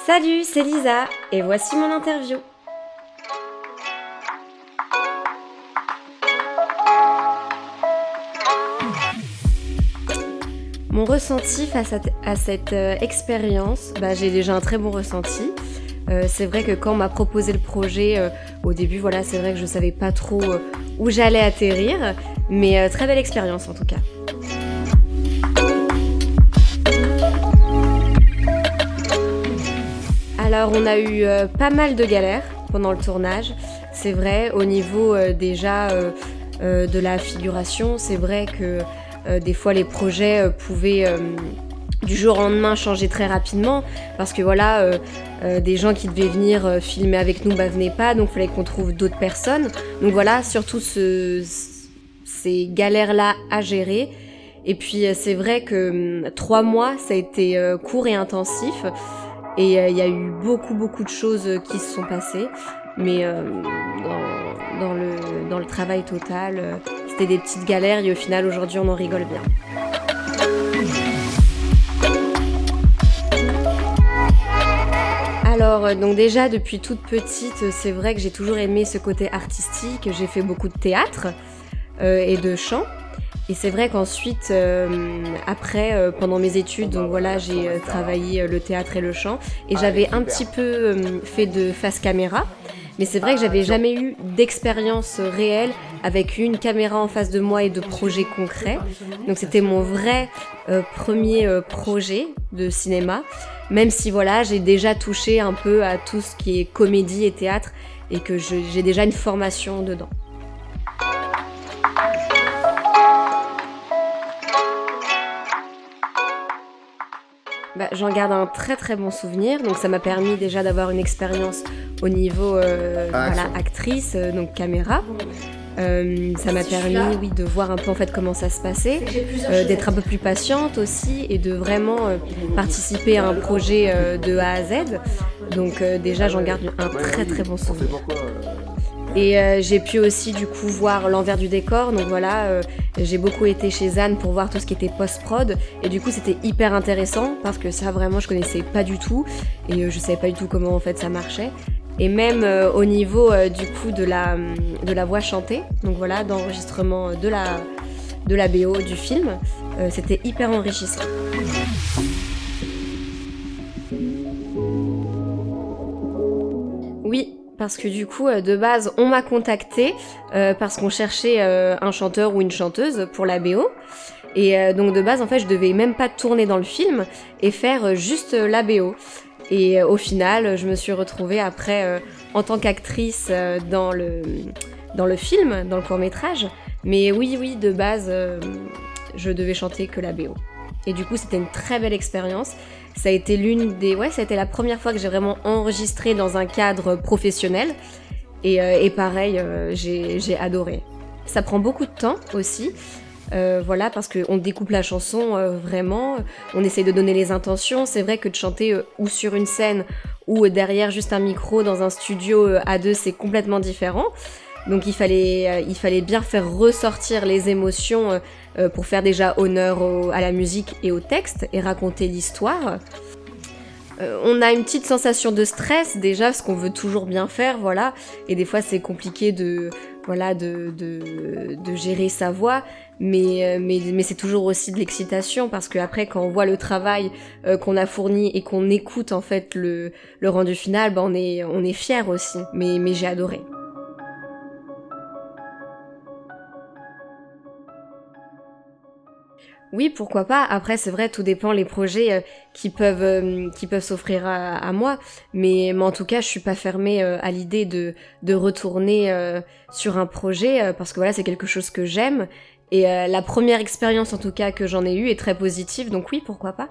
Salut, c'est Lisa et voici mon interview. Mon ressenti face à cette expérience, j'ai déjà un très bon ressenti. C'est vrai que quand on m'a proposé le projet, au début, c'est vrai que je savais pas trop où j'allais atterrir, mais très belle expérience en tout cas. Alors on a eu pas mal de galères pendant le tournage, c'est vrai, au niveau déjà de la figuration, c'est vrai que des fois les projets pouvaient du jour au lendemain changer très rapidement parce que des gens qui devaient venir filmer avec nous venaient pas, donc il fallait qu'on trouve d'autres personnes. Donc voilà, surtout ces galères-là à gérer. Et puis c'est vrai que 3 mois, ça a été court et intensif. Et il y a eu beaucoup de choses qui se sont passées, mais dans le travail total, c'était des petites galères et au final aujourd'hui on en rigole bien. Alors donc déjà depuis toute petite, c'est vrai que j'ai toujours aimé ce côté artistique, j'ai fait beaucoup de théâtre et de chant. Et c'est vrai qu'ensuite, après, pendant mes études, j'ai travaillé le théâtre et le chant. Et j'avais un petit peu fait de face caméra. Mais c'est vrai que j'avais jamais eu d'expérience réelle avec une caméra en face de moi et de projets concrets. Donc c'était mon vrai premier projet de cinéma. Même si j'ai déjà touché un peu à tout ce qui est comédie et théâtre et que j'ai déjà une formation dedans. J'en garde un très bon souvenir, donc ça m'a permis déjà d'avoir une expérience au niveau actrice, donc caméra. Ça m'a permis de voir un peu comment ça se passait, d'être un peu plus patiente aussi et de vraiment participer à un projet de A à Z. Donc déjà j'en garde un très bon souvenir. Et j'ai pu aussi du coup voir l'envers du décor, donc j'ai beaucoup été chez Anne pour voir tout ce qui était post-prod et du coup c'était hyper intéressant parce que ça vraiment je connaissais pas du tout et je savais pas du tout comment en fait ça marchait. Et même au niveau du coup de la voix chantée, donc d'enregistrement de la BO du film, c'était hyper enrichissant. Oui. Parce que du coup, de base, on m'a contactée parce qu'on cherchait un chanteur ou une chanteuse pour la BO. Et donc de base, en fait, je devais même pas tourner dans le film et faire juste la BO. Et au final, je me suis retrouvée après en tant qu'actrice dans le film, dans le court-métrage. Mais oui, de base, je devais chanter que la BO. Et du coup, c'était une très belle expérience. Ça a été ça a été la première fois que j'ai vraiment enregistré dans un cadre professionnel. Et pareil, j'ai adoré. Ça prend beaucoup de temps aussi. Parce qu'on découpe la chanson vraiment. On essaye de donner les intentions. C'est vrai que de chanter ou sur une scène ou derrière juste un micro dans un studio à deux, c'est complètement différent. Donc il fallait bien faire ressortir les émotions pour faire déjà honneur à la musique et au texte et raconter l'histoire. On a une petite sensation de stress déjà parce qu'on veut toujours bien faire, et des fois c'est compliqué de gérer sa voix, mais c'est toujours aussi de l'excitation parce que après quand on voit le travail qu'on a fourni et qu'on écoute en fait le rendu final, on est fiers aussi. Mais j'ai adoré. Oui, pourquoi pas. Après, c'est vrai, tout dépend les projets qui peuvent s'offrir à moi. Mais en tout cas, je suis pas fermée à l'idée de retourner sur un projet parce que c'est quelque chose que j'aime. Et la première expérience, en tout cas, que j'en ai eue est très positive. Donc oui, pourquoi pas.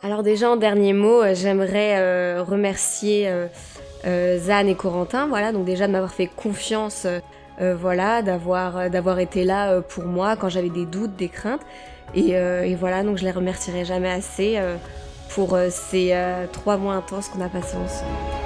Alors déjà, en dernier mot, j'aimerais remercier Zan et Corentin, donc déjà de m'avoir fait confiance. D'avoir été là pour moi quand j'avais des doutes, des craintes. Et donc je les remercierai jamais assez pour ces 3 mois intenses qu'on a passés ensemble.